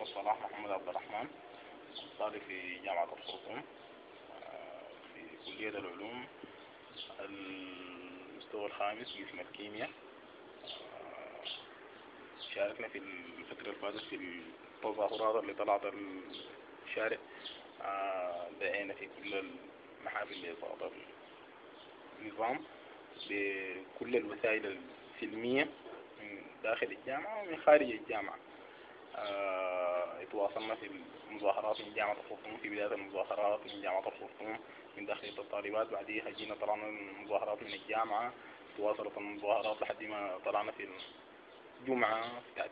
محمد صلاح محمد عبد الرحمن، طالب في جامعة الخرطوم في كلية العلوم المستوى الخامس قسم الكيمياء. شاركنا في الفترة اللي فاتت في التظاهرات اللي طلعت الشارع. دعينا في كل المحافل لإسقاط النظام بكل الوسائل السلمية من داخل الجامعة ومن خارج الجامعة. تواصلنا في المظاهرات من جامعة الخرطوم في بداية المظاهرات من جامعة الخرطوم من داخل الطالبات، بعدها جينا طلعنا المظاهرات من الجامعة، تواصلت المظاهرات لحد ما طلعنا في الجمعة بتاعت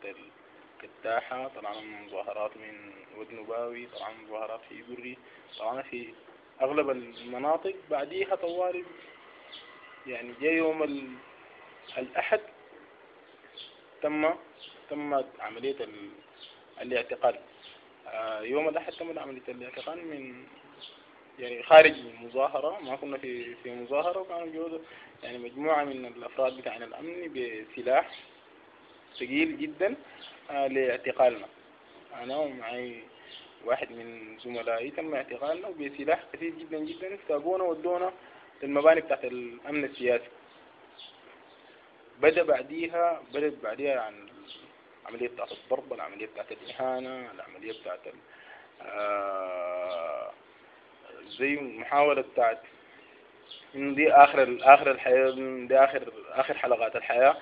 الكتاحة، طلعنا مظاهرات من ودنباوي، طلعنا مظاهرات في بري، طلعنا في أغلب المناطق. بعديها طوالي يعني جاء يوم الأحد تم عملية الاعتقال. يوم الأحد تم عملية الاعتقال من يعني خارج المظاهرة، ما كنا في مظاهرة، وكانوا جوز يعني مجموعة من الأفراد بتاعنا الأمن بسلاح ثقيل جدا لاعتقالنا. أنا ومعي واحد من زملائي تم اعتقالنا وبسلاح كثير جدا جدا، ساقونا ودونا للمباني بتاعت الأمن السياسي. بدأت بعديها عن العملية بتاعت الضرب، العملية بتاعت الإهانة، العملية بتاعت زي محاولة بتاعت إنه دي آخر الحياة، دي آخر حلقات الحياة،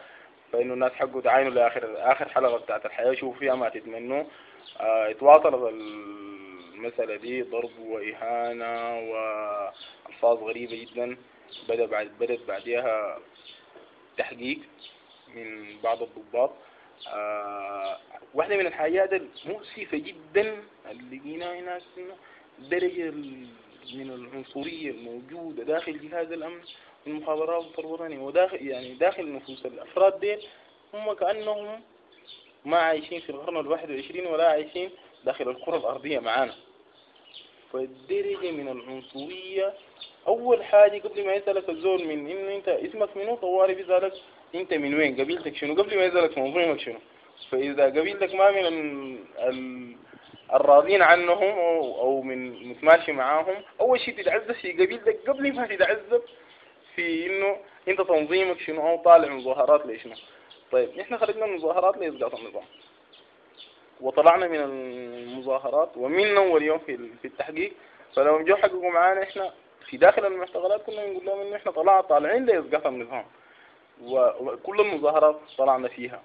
فإنه الناس حقوا تعاينوا لآخر حلقة بتاعت الحياة شوفوا فيها ما تتمنوا. اتواصلت المسألة دي ضرب وإهانة وألفاظ غريبة جدا. بدأت بعدها تحقيق من بعض الضباط. واحدة من الحاجات المؤسفة جدا اللي لقيناها هناك إنه درجة من العنصرية الموجودة داخل جهاز الأمن والمخابرات الوطنية وداخل داخل نفوس الأفراد ديل، هم كأنهم ما عايشين في القرن ال21 ولا عايشين داخل الكرة الأرضية معانا. فالدرجة من العنصرية، أول حاجة قبل ما يسألك الزول من إنه أنت اسمك منو، طوالي بيسألك أنت من وين، قبيلتك شنو، قبل ما يسألك تنظيمك شنو. فإذا قبيلتك ما من الراضين عنهم أو من متماشي معاهم، أول شيء تتعذب في قبيلتك قبل ما تتعذب في إنه أنت تنظيمك شنو أو طالع مظاهرات ليشنو. طيب نحن خرجنا من مظاهرات لإسقاط النظام، وطلعنا من المظاهرات ومن أول يوم في التحقيق. فلو جو حققوا معانا إحنا في داخل المعتقلات كنا نقول لهم إنه إحنا طالعين لإسقاط النظام، وكل المظاهرات طلعنا فيها.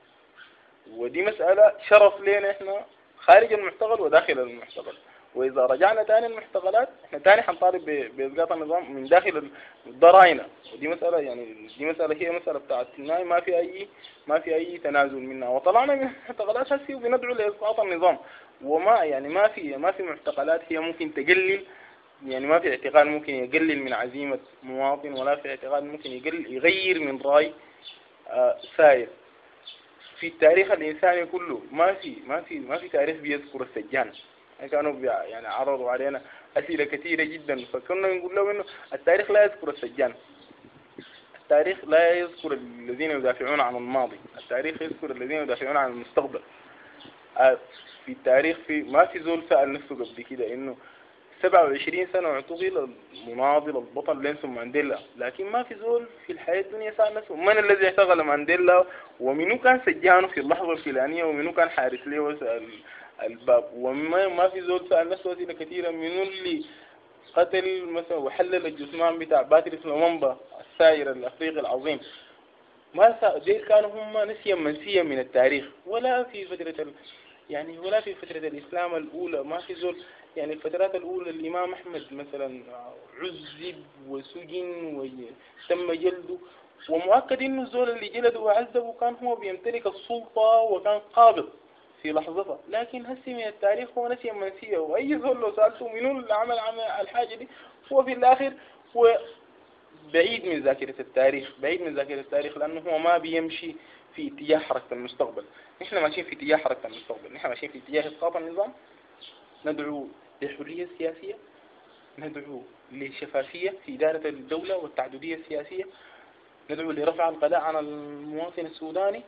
ودي مسألة شرف لنا إحنا خارج المعتقل وداخل المعتقل. وإذا رجعنا تاني المعتقلات إحنا تاني حنطالب بإسقاط النظام من داخل ضراينا. ودي مسألة يعني هي مسألة بتاعت ما في أي تنازل منها. وطلعنا من المعتقلات هسي وبندعو لإسقاط النظام. وما يعني ما في معتقلات هي ممكن تقلل، يعني ما في اعتقال ممكن يقلل من عزيمة مواطن، ولا في اعتقال ممكن يغير من رأي سائر. في التاريخ الإنساني كله ما في تاريخ بيذكر السجان. كانوا يعني عرضوا علينا أسئلة كثيرة جدا، فكنا نقول لهم إنه التاريخ لا يذكر السجان، التاريخ لا يذكر الذين يدافعون عن الماضي، التاريخ يذكر الذين يدافعون عن المستقبل. في التاريخ ما في زول سأل نفسه قبل كده إنه 27 سنة اعتقل المناضل البطل نيلسون مانديلا، لكن ما في زول في الحياة الدنيا سأل نفسه من الذي اعتقل مانديلا، ومنو كان سجانه في اللحظة الفلانية، ومنو كان حارس له الباب. وما في زول سأل نفسه أسئلة كثيرة، منو اللي قتل مثلا وحلل الجثمان بتاع باتريس لومبا السائر الأفريقي العظيم. ما ديل كانوا هم نسيا منسيا من التاريخ. ولا في فترة الإسلام الأولى ما في زول، يعني الفترات الأولى الإمام أحمد مثلا عذب وسجن وتم جلده، ومؤكد إنه الزول اللي جلده وعذبه كان هو بيمتلك السلطة وكان قابض في لحظتها. لكن هسي من التاريخ هو نسيا منسيا، وأي زول لو سألته منو اللي عمل الحاجة دي هو في الآخر هو بعيد من ذاكرة التاريخ، لأنه هو ما بيمشي في اتجاه حركة المستقبل. نحن ماشيين في اتجاه حركة المستقبل، نحن ماشيين في اتجاه إسقاط النظام. ندعو للحرية السياسية، ندعو للشفافية في إدارة الدولة والتعددية السياسية، ندعو لرفع الغلاء عن المواطن السوداني.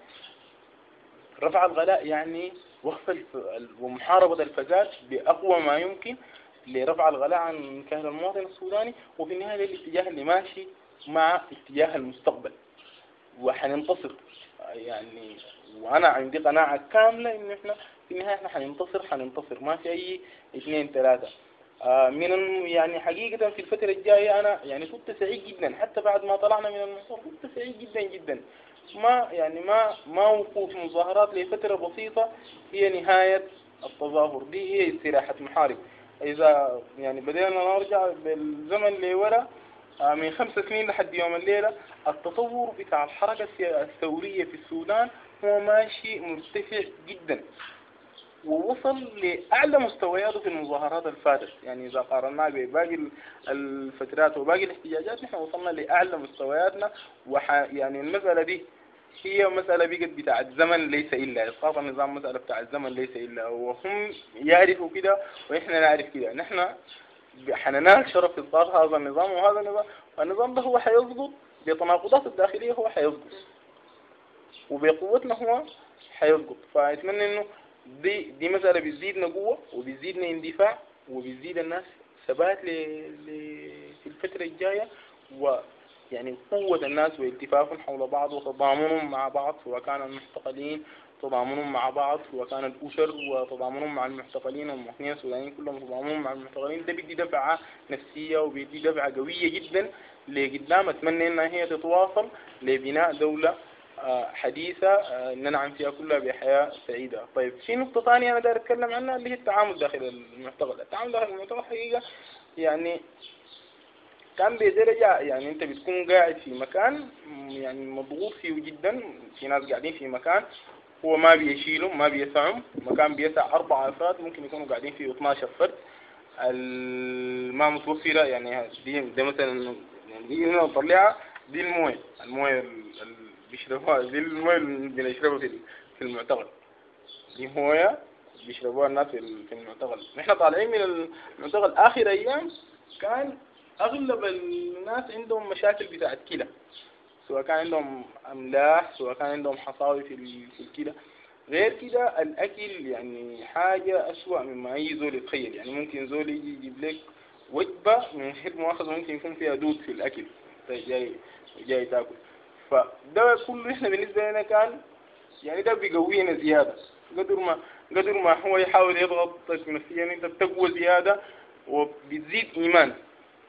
رفع الغلاء يعني ومحاربة الفساد بأقوى ما يمكن لرفع الغلاء عن كاهل المواطن السوداني، وفي النهاية ده الاتجاه اللي ماشي مع اتجاه المستقبل وحننتصر يعني. وأنا عندي قناعة كاملة إن إحنا في النهاية إحنا حننتصر ما في أي اثنين ثلاثة. يعني حقيقة في الفترة الجاية أنا يعني كنت سعيد جدا حتى بعد ما طلعنا من المحصول، كنت سعيد جدا جدا. ما يعني ما وقوف مظاهرات لفترة بسيطة هي نهاية التظاهر، دي هي استراحة محارب. إذا يعني بدينا نرجع بالزمن لورا من 5 سنين لحد يوم الليلة، التطور بتاع الحركة الثورية في السودان هو ماشي مرتفع جدا، ووصل لأعلى مستوياته في المظاهرات الفاتت. يعني إذا قارناه بباقي الفترات وباقي الاحتجاجات نحن وصلنا لأعلى مستوياتنا. يعني المسألة دي هي مسألة بقت بتاع الزمن ليس إلا إسقاط النظام، مسألة بتاع الزمن ليس إلا، وهم يعرفوا كده وإحنا نعرف كده. نحن حننال شرف إسقاط هذا النظام، وهذا النظام ده هو حيسقط بتناقضاته الداخلية، هو حيسقط وبقوتنا هو حيسقط. فأتمنى إنه دي مسألة بتزيدنا قوة وبتزيدنا اندفاع وبتزيد الناس ثبات في الفترة الجاية، ويعني قوة الناس والتفافهم حول بعض وتضامنهم مع بعض، سواء كان المحتقلين تضامنهم مع بعض، سواء كان الأسر وتضامنهم مع المحتقلين والمواطنين السودانيين كلهم تضامنهم مع المحتقلين. ده بيدي دفعة نفسية وبيدي دفعة قوية جدا لقدام. أتمنى إنها هي تتواصل لبناء دولة حديثة ننعم فيها كلها بحياة سعيدة. طيب في نقطة ثانية أنا داير أتكلم عنها اللي هي التعامل داخل المعتقل. التعامل داخل المعتقل حقيقة يعني كان بدرجة، يعني أنت بتكون قاعد في مكان يعني مضغوط فيه جدا، في ناس قاعدين في مكان هو ما بيشيلهم ما بيسعهم، مكان بيسع 4 أفراد ممكن يكونوا قاعدين فيه 12 فرد. ما متوفرة يعني ده مثلا يعني دي هنا نطلعها، دي المويه بيشربوها، دي المويه اللي بنشربها في المعتقل، دي مويه بيشربوها الناس في المعتقل. نحن طالعين من المعتقل آخر أيام كان أغلب الناس عندهم مشاكل بتاعت كلى، سواء كان عندهم أملاح سواء كان عندهم حصاوي في الكلى. غير كده الأكل يعني حاجة أسوأ مما أي زول يتخيل. يعني ممكن زول يجي يجيب لك وجبة من غير مؤاخذة ممكن يكون فيها دود في الأكل جاي تاكل. فده كله إحنا بالنسبة لنا كان يعني ده بيقوينا زيادة. قدر ما هو يحاول يضغطك نفسيا أنت بتقوى زيادة وبتزيد إيمان،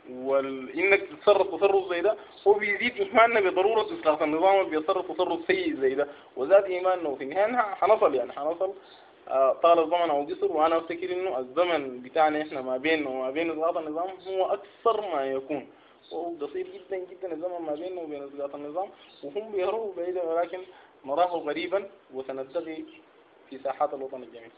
وإنك تتصرف تصرف زي ده هو بيزيد إيماننا بضرورة إصلاح النظام اللي بيتصرف تصرف سيء زي ده، وزاد إيماننا. وفي النهاية حنصل طال الزمن أو قصر. وأنا أفتكر إنه الزمن بتاعنا إحنا ما بيننا وما بين إسقاط النظام هو أكثر ما يكون، وهو قصير جدا جدا الزمن ما بيننا وبين إسقاط النظام، وهم بيهربوا بعيدا ولكن نراه غريبا وسنلتقي في ساحات الوطن الجميع.